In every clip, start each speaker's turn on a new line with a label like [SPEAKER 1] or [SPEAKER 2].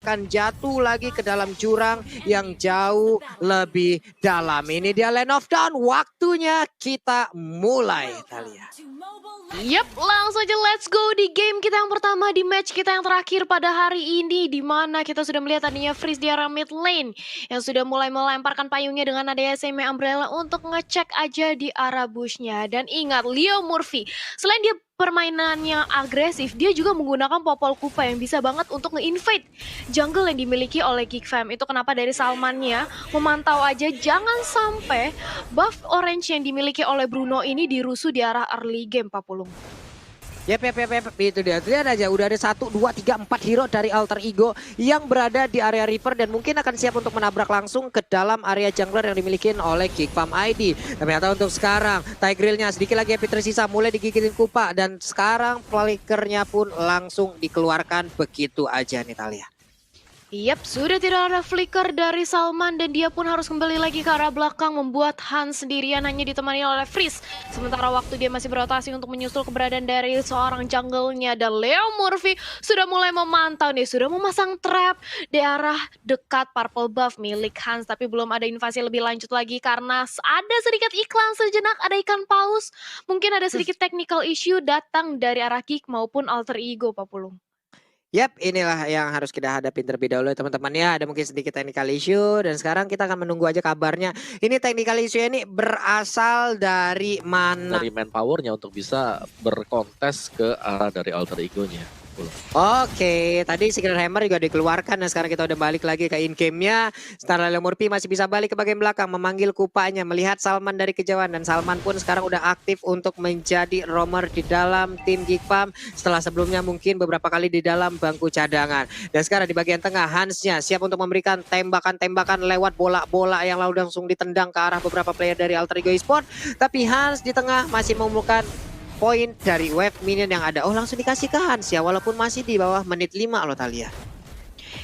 [SPEAKER 1] akan jatuh lagi ke dalam jurang yang jauh lebih dalam. Ini dia Land of Dawn, waktunya kita mulai, Thalia.
[SPEAKER 2] Yap, langsung aja let's go di game kita yang pertama, di match kita yang terakhir pada hari ini, di mana kita sudah melihat tadinya Freeze di arah mid lane yang sudah mulai melemparkan payungnya dengan adanya semi umbrella untuk ngecek aja di arah bushnya. Dan ingat, Leo Murphy selain dia permainannya agresif, dia juga menggunakan Popol Kupa yang bisa banget untuk nge-invade jungle yang dimiliki oleh Geek Fam. Itu kenapa dari Salmannya memantau aja jangan sampai buff orange yang dimiliki oleh Bruno ini dirusuh di arah early game, Pak Pulung.
[SPEAKER 1] Yep, itu dia. Lihat aja, udah ada 1, 2, 3, 4 hero dari Alter Ego yang berada di area river dan mungkin akan siap untuk menabrak langsung ke dalam area jungler yang dimiliki oleh Geek Farm ID. Ternyata untuk sekarang, Tigreal-nya sedikit lagi HP tersisa, mulai digigitin Kupa dan sekarang flickernya pun langsung dikeluarkan begitu aja nih, Thalia.
[SPEAKER 2] Yap, sudah tidak ada flicker dari Salman dan dia pun harus kembali lagi ke arah belakang membuat Hans sendirian hanya ditemani oleh Freeze. Sementara waktu dia masih berotasi untuk menyusul keberadaan dari seorang jungle-nya dan Leo Murphy sudah mulai memantau nih, sudah memasang trap di arah dekat purple buff milik Hans. Tapi belum ada invasi lebih lanjut lagi karena ada sedikit iklan sejenak, ada ikan paus. Mungkin ada sedikit technical issue datang dari arah Geek maupun Alter Ego, Pak Pulung.
[SPEAKER 1] Yap, inilah yang harus kita hadapin terlebih dahulu teman-teman ya. Ada mungkin sedikit technical issue dan sekarang kita akan menunggu aja kabarnya. Ini technical issue ini berasal dari mana?
[SPEAKER 3] Dari manpowernya untuk bisa berkontes ke arah dari alter egonya.
[SPEAKER 1] Oke, tadi Signature Hammer juga dikeluarkan dan sekarang kita udah balik lagi ke in-game-nya. Setelah Leo Murphy masih bisa balik ke bagian belakang memanggil Kupanya, melihat Salman dari kejauhan dan Salman pun sekarang udah aktif untuk menjadi roamer di dalam tim Geek Farm setelah sebelumnya mungkin beberapa kali di dalam bangku cadangan. Dan sekarang di bagian tengah Hansnya siap untuk memberikan tembakan-tembakan lewat bola-bola yang lalu langsung ditendang ke arah beberapa player dari Alter Ego Esport. Tapi Hans di tengah masih menemukan poin dari wave minion yang ada. Oh, langsung dikasih ke Hans ya, walaupun masih di bawah menit 5 loh, Thalia.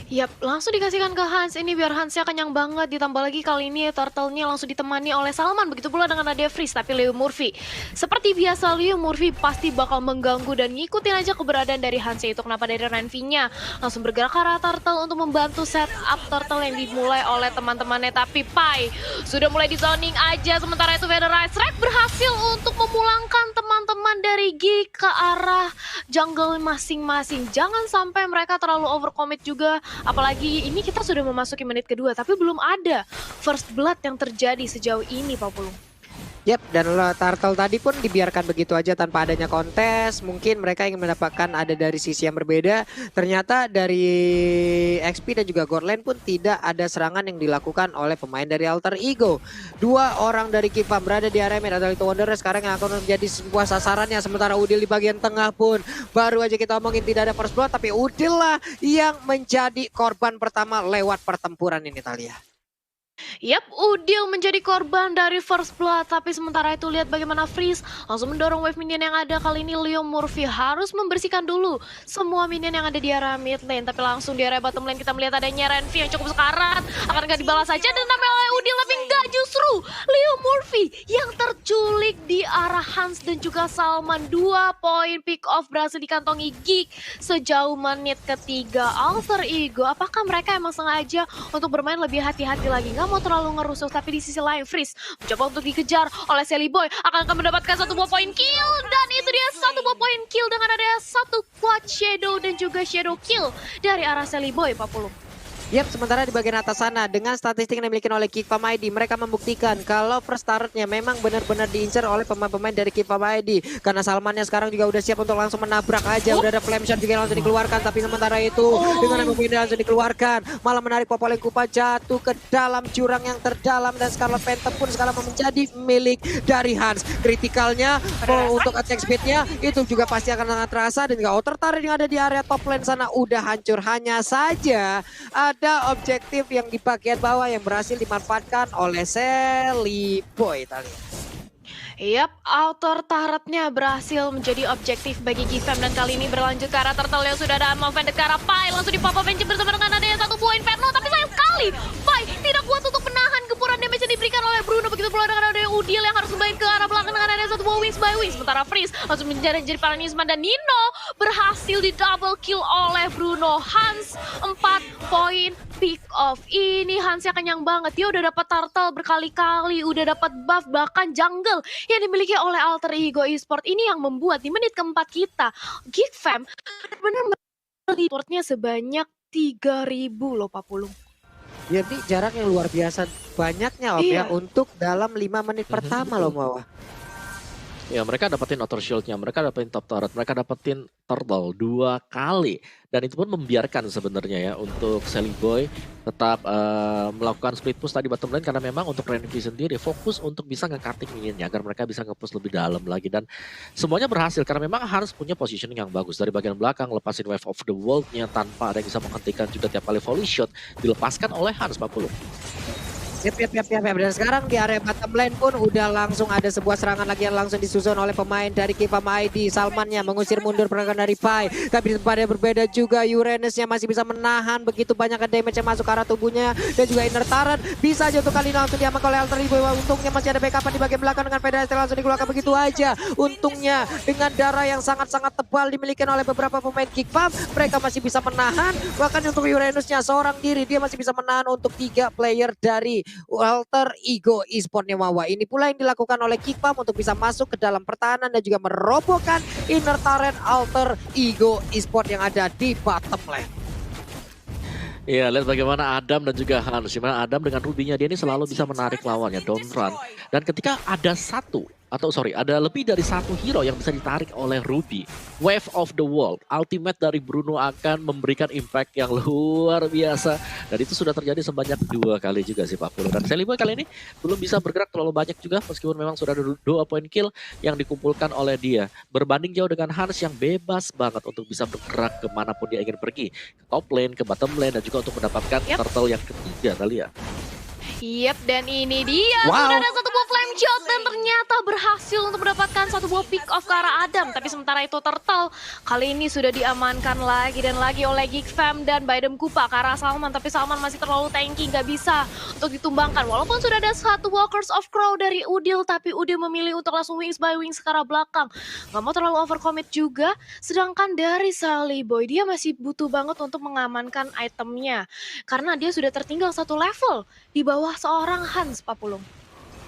[SPEAKER 2] Yap, langsung dikasihkan ke Hans ini biar Hansnya kenyang banget. Ditambah lagi kali ini turtle-nya langsung ditemani oleh Salman. Begitu pula dengan ada Freeze, tapi Leo Murphy. Seperti biasa Leo Murphy pasti bakal mengganggu dan ngikutin aja keberadaan dari Hans. Itu kenapa dari Renvi-nya langsung bergerak ke arah turtle untuk membantu setup turtle yang dimulai oleh teman-temannya. Tapi Pai sudah mulai di zoning aja. Sementara itu Featherize Red berhasil untuk memulangkan teman-teman dari Geek ke arah jungle masing-masing. Jangan sampai mereka terlalu overcommit juga. Apalagi ini kita sudah memasuki menit kedua, tapi belum ada first blood yang terjadi sejauh ini, Pak Pulung.
[SPEAKER 1] Yap, dan turtle tadi pun dibiarkan begitu aja tanpa adanya kontes. Mungkin mereka ingin mendapatkan ada dari sisi yang berbeda. Ternyata dari XP dan juga Godland pun tidak ada serangan yang dilakukan oleh pemain dari Alter Ego. Dua orang dari Geek Farm berada di area mid atau itu Wanderer sekarang yang akan menjadi sebuah sasarannya. Sementara Udil di bagian tengah pun baru aja kita omongin tidak ada first blood, tapi Udil lah yang menjadi korban pertama lewat pertempuran ini, Thalia.
[SPEAKER 2] Yap, Udil menjadi korban dari first blood. Tapi sementara itu lihat bagaimana Freeze langsung mendorong wave minion yang ada. Kali ini Leo Murphy harus membersihkan dulu semua minion yang ada di area mid lane. Tapi langsung di area bottom lane kita melihat adanya Renvi yang cukup sekarat. Akan nggak dibalas saja dan namanya oleh Udil, tapi nggak, justru Leo Murphy yang terculik di arah Hans dan juga Salman. 2 poin pick off berhasil dikantongi Geek sejauh menit ketiga. Alter Ego, apakah mereka emang sengaja untuk bermain lebih hati-hati lagi? Nggak mau terlalu ngerusuh, tapi di sisi lain Freeze mencoba untuk dikejar oleh Sally Boy. Akan mendapatkan 1 buah poin kill dan itu dia 1 buah poin kill dengan ada 1 quad shadow dan juga shadow kill dari arah Sally Boy, Pak Pulung.
[SPEAKER 1] Yap, sementara di bagian atas sana dengan statistik yang dimiliki oleh Geek Farm ID, mereka membuktikan kalau first turret-nya memang benar-benar diincar oleh pemain-pemain dari Geek Farm ID. Karena Salmannya sekarang juga udah siap untuk langsung menabrak aja. Udah ada flame shot juga yang langsung dikeluarkan, tapi sementara itu dengan yang langsung dikeluarkan, malah menarik Popol Kupa jatuh ke dalam jurang yang terdalam dan Scarlet Phantom pun sekarang menjadi milik dari Hans. Kritikalnya untuk attack speed-nya itu juga pasti akan sangat terasa dan juga outer turret yang ada di area top lane sana udah hancur. Hanya saja ada objektif yang di bagian bawah yang berhasil dimanfaatkan oleh Sally Boy, Thalia.
[SPEAKER 2] Yap, outer turret-nya berhasil menjadi objektif bagi Geek Fam dan kali ini berlanjut ke arah turtle yang sudah ada Amon Vended ke arah Pai. Langsung di pop-up bench bersama dengan adanya 1 buah Inferno, tapi sayang sekali Pai tidak kuat untuk menahan gempuran damage yang diberikan oleh Bruno. Begitu pula dengan adanya Udil yang harus kembali ke arah belakang dengan adanya 1 buah Wings by Wings. Sementara Freeze langsung menjadi Paranisman dan Nino berhasil di double kill oleh Bruno. Hans 4 poin, pick off. Ini Hansnya kenyang banget. Dia udah dapat turtle berkali-kali, udah dapat buff, bahkan jungle yang dimiliki oleh Alter Ego Esport. Ini yang membuat di menit keempat kita, Geek Fam benar-benar reportnya sebanyak 3.000 loh Pak Pulung.
[SPEAKER 1] Jadi jarak yang luar biasa banyaknya Om ya
[SPEAKER 2] Iya.
[SPEAKER 1] untuk dalam 5 menit pertama loh Mawa.
[SPEAKER 3] Ya mereka dapetin outer shieldnya, mereka dapetin top turret, mereka dapetin turtle 2 kali. Dan itu pun membiarkan sebenarnya ya untuk Sally Boy tetap melakukan split push tadi bottom lane. Karena memang untuk Renvi sendiri fokus untuk bisa nge-cutting minionnya agar mereka bisa nge-push lebih dalam lagi. Dan semuanya berhasil karena memang harus punya positioning yang bagus. Dari bagian belakang lepasin Wave of the World-nya tanpa ada yang bisa menghentikan juga tiap kali volley shot dilepaskan oleh Hans 40.
[SPEAKER 1] Yap. Dan sekarang di area bottom lane pun udah langsung ada sebuah serangan lagi yang langsung disusun oleh pemain dari Kifam ID. Salmannya mengusir mundur pergerakan dari Pai. Tapi di tempat yang berbeda juga Uranusnya masih bisa menahan begitu banyak damage yang masuk ke arah tubuhnya. Dan juga inner turret bisa aja untuk kali ini langsung diamankan oleh Alter Ego. Untungnya masih ada backup di bagian belakang dengan Federasi langsung dikeluarkan begitu aja. Untungnya dengan darah yang sangat-sangat tebal dimiliki oleh beberapa pemain Kifam, mereka masih bisa menahan. Bahkan untuk Uranusnya seorang diri dia masih bisa menahan untuk 3 player dari Alter Ego Esportnya Mawa. Ini pula yang dilakukan oleh Kikpam untuk bisa masuk ke dalam pertahanan dan juga merobohkan inner turret Alter Ego Esport yang ada di bottom lane.
[SPEAKER 3] Iya, lihat bagaimana Adam dan juga Hans. Dimana Adam dengan Ruby-nya dia ini selalu bisa menarik lawannya, don't run. Dan ketika ada lebih dari satu hero yang bisa ditarik oleh Ruby, Wave of the World, ultimate dari Bruno akan memberikan impact yang luar biasa. Dan itu sudah terjadi sebanyak 2 kali juga sih Pak Pulu. Dan Sally Boy kali ini belum bisa bergerak terlalu banyak juga, meskipun memang sudah ada 2 poin kill yang dikumpulkan oleh dia. Berbanding jauh dengan Hans yang bebas banget untuk bisa bergerak kemanapun dia ingin pergi. Ke top lane, ke bottom lane, dan juga untuk mendapatkan turtle yang ketiga kali ya.
[SPEAKER 2] Yep, dan ini dia
[SPEAKER 1] Wow.
[SPEAKER 2] sudah ada satu buah flame shot dan ternyata berhasil untuk mendapatkan satu buah pick off ke arah Adam. Tapi sementara itu turtle kali ini sudah diamankan lagi dan lagi oleh Geek Fam dan Baidem Kupa ke arah Salman. Tapi Salman masih terlalu tanky, nggak bisa untuk ditumbangkan. Walaupun sudah ada satu Walkers of Crow dari Udil, tapi Udil memilih untuk langsung wings by wings ke arah belakang. Nggak mau terlalu overcommit juga. Sedangkan dari Sally Boy, dia masih butuh banget untuk mengamankan itemnya. Karena dia sudah tertinggal 1 level di bawah seorang Hans, Pak Pulung.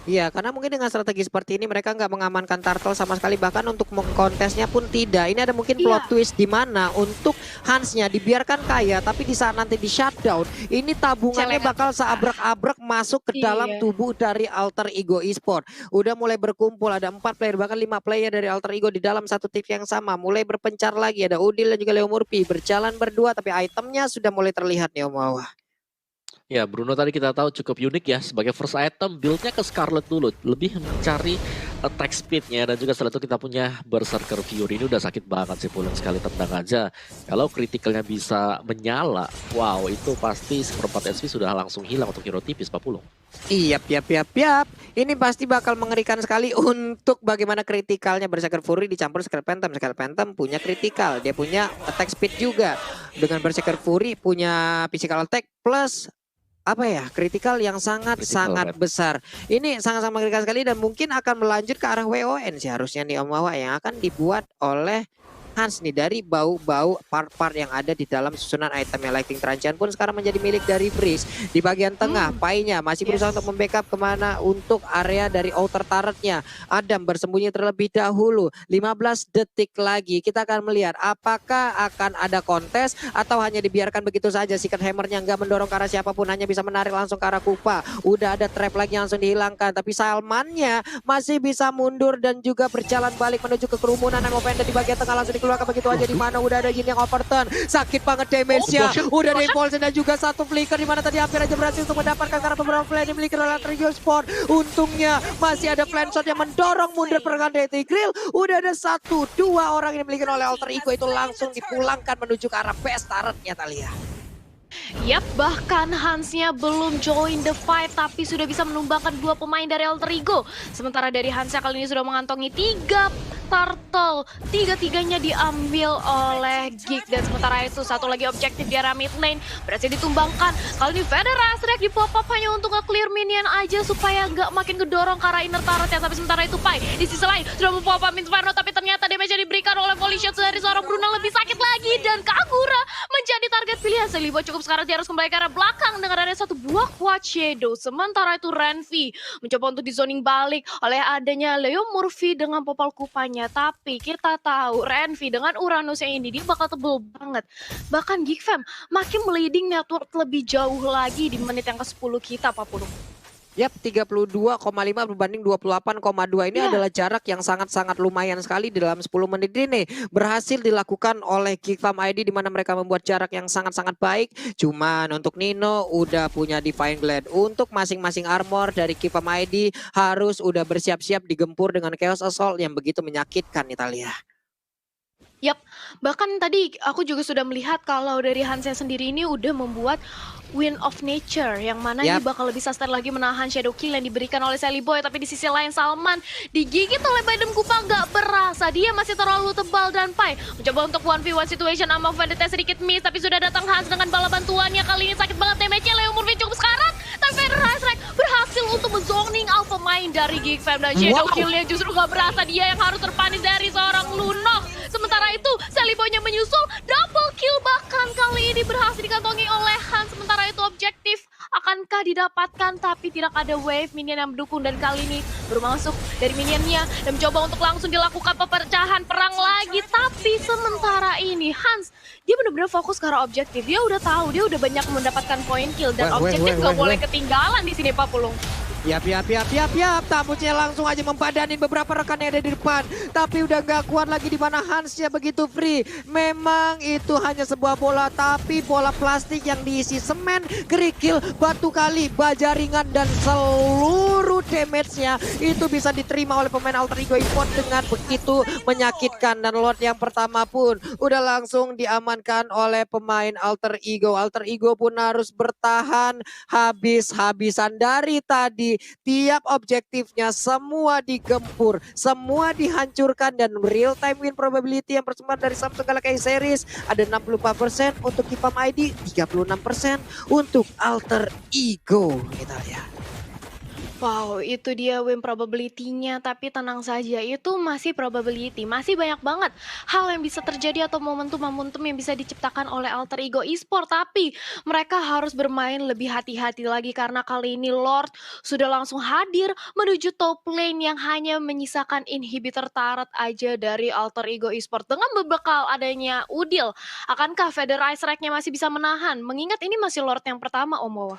[SPEAKER 1] Iya, karena mungkin dengan strategi seperti ini mereka nggak mengamankan turtle sama sekali, bahkan untuk mengkontesnya pun tidak. Ini ada mungkin plot twist di mana untuk Hansnya dibiarkan kaya, tapi di saat nanti di shutdown, ini tabungannya
[SPEAKER 2] Celengan.
[SPEAKER 1] bakal seabrek-abrek masuk ke dalam
[SPEAKER 2] Iya.
[SPEAKER 1] tubuh dari Alter Ego Esport. Udah mulai berkumpul, ada 4 player, bahkan 5 player dari Alter Ego di dalam satu tim yang sama. Mulai berpencar lagi, ada Udil dan juga Leo Murphy berjalan berdua, tapi itemnya sudah mulai terlihat nih Om Wawa.
[SPEAKER 3] Ya, Bruno tadi kita tahu cukup unik ya. Sebagai first item, build-nya ke Scarlet dulu. Lebih mencari attack speed-nya. Dan juga setelah itu kita punya Berserker Fury. Ini udah sakit banget sih Pulung, sekali tendang aja. Kalau kritikalnya bisa menyala, wow, itu pasti seperempat SP sudah langsung hilang untuk hero tipis Pak Pulung.
[SPEAKER 1] Iya, piap. Ini pasti bakal mengerikan sekali untuk bagaimana kritikalnya Berserker Fury dicampur Scale Phantom. Scale Phantom punya kritikal, dia punya attack speed juga. Dengan Berserker Fury punya physical attack plus kritikal yang sangat-sangat besar. Ini sangat-sangat mengerikan sekali dan mungkin akan melanjut ke arah WON sih harusnya nih Om Wawa, yang akan dibuat oleh Hans nih dari bau-bau part-part yang ada di dalam susunan itemnya. Lightning Tranchan pun sekarang menjadi milik dari Breeze. Di bagian tengah, Pai-nya masih berusaha untuk membackup kemana untuk area dari outer turret-nya. Adam bersembunyi terlebih dahulu. 15 detik lagi kita akan melihat apakah akan ada kontes atau hanya dibiarkan begitu saja. Secret Hammer-nya nggak mendorong ke arah siapapun, hanya bisa menarik langsung ke arah Kupa. Udah ada trap lagi yang langsung dihilangkan, tapi Salman-nya masih bisa mundur dan juga berjalan balik menuju ke kerumunan. Dan Movender di bagian tengah langsung dikeluarkan begitu aja, di mana udah ada Jin yang overturn. Sakit banget damage-nya. Udah ada impulse dan juga satu flicker di mana tadi hampir aja berhasil untuk mendapatkan karena beberapa play yang dimiliki oleh Alter Ego Esport. Untungnya masih ada plan shot yang mendorong mundur pergerakan dari Grill. Udah ada 1-2 orang yang dimiliki oleh Alter Ego, itu langsung dipulangkan menuju ke arah base turret-nya Talia.
[SPEAKER 2] Yap, bahkan Hansnya belum join the fight tapi sudah bisa menumbangkan 2 pemain dari Alter Ego. Sementara dari Hansnya kali ini sudah mengantongi 3 Turtle. Tiga-tiganya diambil oleh Geek. Dan sementara itu satu lagi objektif di arah mid lane berhasil ditumbangkan. Kali ini Federer Strike di pop up hanya untuk nge-clear minion aja supaya nggak makin kedorong ke arah inner turret ya. Tapi sementara itu Pai di sisi lain sudah mempop up Inferno, tapi ternyata damage yang diberikan oleh volley shot dari seorang Bruno lebih sakit lagi. Dan Kagura menjadi target pilihan. Selibo cukup sekarang dia harus kembali ke arah belakang dengan ada satu buah quad shadow. Sementara itu Renvi mencoba untuk di zoning balik oleh adanya Leo Murphy dengan popal kupanya. Tapi kita tahu Renvi dengan Uranusnya ini dia bakal tebel banget. Bahkan Geek Fam makin meliding network lebih jauh lagi di menit yang ke-10 kita Pak Pulung.
[SPEAKER 1] Yap, 32,5 berbanding 28,2 ini adalah jarak yang sangat-sangat lumayan sekali di dalam 10 menit ini. Berhasil dilakukan oleh Geek Farm ID di mana mereka membuat jarak yang sangat-sangat baik. Cuman untuk Nino udah punya Divine Glade. Untuk masing-masing armor dari Geek Farm ID harus udah bersiap-siap digempur dengan Chaos Assault yang begitu menyakitkan Italia.
[SPEAKER 2] Yap, bahkan tadi aku juga sudah melihat kalau dari Hansnya sendiri ini udah membuat Wind of Nature yang mana ini bakal lebih sustain lagi menahan Shadow Kill yang diberikan oleh Sally Boy. Tapi di sisi lain Salman digigit oleh Biden Kupa nggak berasa, dia masih terlalu tebal. Dan Pai mencoba untuk 1v1 situation sama Vendetta sedikit miss, tapi sudah datang Hans dengan bala bantuannya. Kali ini sakit banget damage-nya, Leo Murphy cukup sekarat. Tapi Federer Strike berhasil untuk menzoning Alpha Mind dari Geek Fam. Dan Shadow Kill-nya justru nggak berasa, dia yang harus terpanis dari seorang Lunok. Sementara itu Sally Boy-nya menyusul, double kill bahkan kali ini berhasil dikantongi oleh Hans. Sementara itu objektif akankah didapatkan, tapi tidak ada wave minion yang mendukung. Dan kali ini baru masuk dari minionnya dan mencoba untuk langsung dilakukan pepecahan perang lagi. Tapi sementara ini Hans dia benar-benar fokus ke arah objektif. Dia udah tahu, dia udah banyak mendapatkan point kill dan objektif nggak boleh ketinggalan di sini Pak Pulung.
[SPEAKER 1] Yap. Tamunya langsung aja membadanin beberapa rekan yang ada di depan. Tapi udah gak kuat lagi di mana Hansnya begitu free. Memang itu hanya sebuah bola, tapi bola plastik yang diisi semen, kerikil, batu kali, baja ringan, dan seluruh damage-nya itu bisa diterima oleh pemain Alter Ego Esports dengan begitu menyakitkan. Dan Lord yang pertama pun udah langsung diamankan oleh pemain Alter Ego. Alter Ego pun harus bertahan habis-habisan dari tadi. Tiap objektifnya semua digempur, semua dihancurkan, dan real time win probability yang persembahan dari Samsung Galaxy Series ada 64% untuk Geek Farm ID, 36% untuk Alter Ego Italia.
[SPEAKER 2] Wow, itu dia win probability-nya, tapi tenang saja, itu masih probability. Masih banyak banget hal yang bisa terjadi atau momentum-momentum yang bisa diciptakan oleh Alter Ego Esports. Tapi mereka harus bermain lebih hati-hati lagi karena kali ini Lord sudah langsung hadir menuju top lane yang hanya menyisakan inhibitor turret aja dari Alter Ego Esports. Dengan berbekal adanya Udil, akankah Federer Strike-nya masih bisa menahan? Mengingat ini masih Lord yang pertama, Omowa.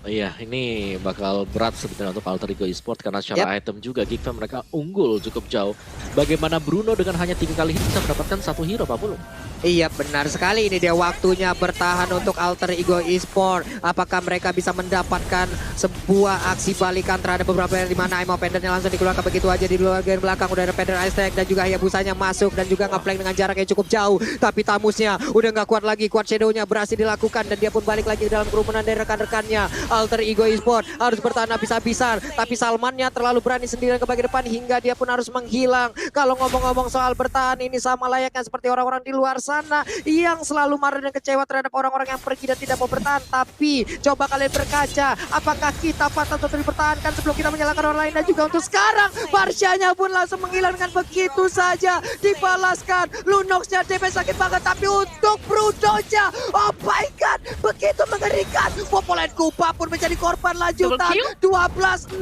[SPEAKER 3] Iya, ini bakal berat sebenarnya untuk Alter Ego Esports karena secara item juga Geek Fam mereka unggul cukup jauh. Bagaimana Bruno dengan hanya 3 kali hit bisa mendapatkan 1 hero Pak Pulung?
[SPEAKER 1] Iya benar sekali, ini dia waktunya bertahan untuk Alter Ego Esports. Apakah mereka bisa mendapatkan sebuah aksi balikan terhadap beberapa yang dimana Imo Pendernya langsung dikeluarkan begitu aja di bagian belakang. Udah ada Pender Ice Tag dan juga Hayabusanya masuk dan juga nge-flank dengan jarak yang cukup jauh. Tapi Tamusnya udah nggak kuat lagi, Quad Shadow-nya berhasil dilakukan dan dia pun balik lagi dalam kerumunan dari rekan-rekannya. Alter Ego Esports harus bertahan habis-habisan, tapi Salmannya terlalu berani sendirian ke bagian depan hingga dia pun harus menghilang. Kalau ngomong-ngomong soal bertahan, ini sama layaknya seperti orang-orang di luar sana yang selalu marah dan kecewa terhadap orang-orang yang pergi dan tidak mau bertahan. Tapi coba kalian berkaca, apakah kita patut untuk dipertahankan sebelum kita menyalahkan orang lain? Dan juga untuk sekarang Barsyanya pun langsung menghilang dengan begitu saja dibalaskan. Lunoxnya DP sakit banget, tapi untuk Brudonya, oh my god, begitu mengerikan. Popolen Kupa pun menjadi korban lanjutan. 12-01,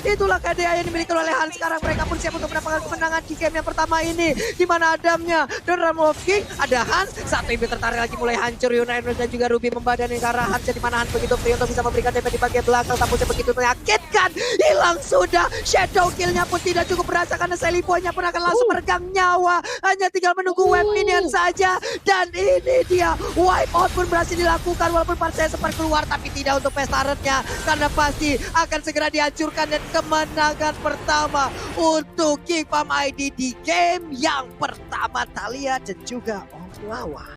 [SPEAKER 1] itulah KDA yang dimiliki oleh Hans. Sekarang mereka pun siap untuk mendapatkan kemenangan di game yang pertama ini, di mana Adamnya dan Ramov King ada Hans, satu ibu tertarik lagi mulai hancur. United dan juga Ruby membadani ke arah Hans, di mana Hans begitu free untuk bisa memberikan damage di bagian belakang. Tampusnya begitu menyakitkan, hilang sudah. Shadow kill-nya pun tidak cukup berasa karena Sally Boy-nya pun akan langsung meregang nyawa. Hanya tinggal menunggu wave minion saja. Dan ini dia, wipe out pun berhasil dilakukan walaupun Parcel sempat keluar, tapi tidak untuk Pestaretnya karena pasti akan segera dihancurkan. Dan kemenangan pertama untuk Geek Farm ID di game yang pertama Thalia dan juga Onglawa.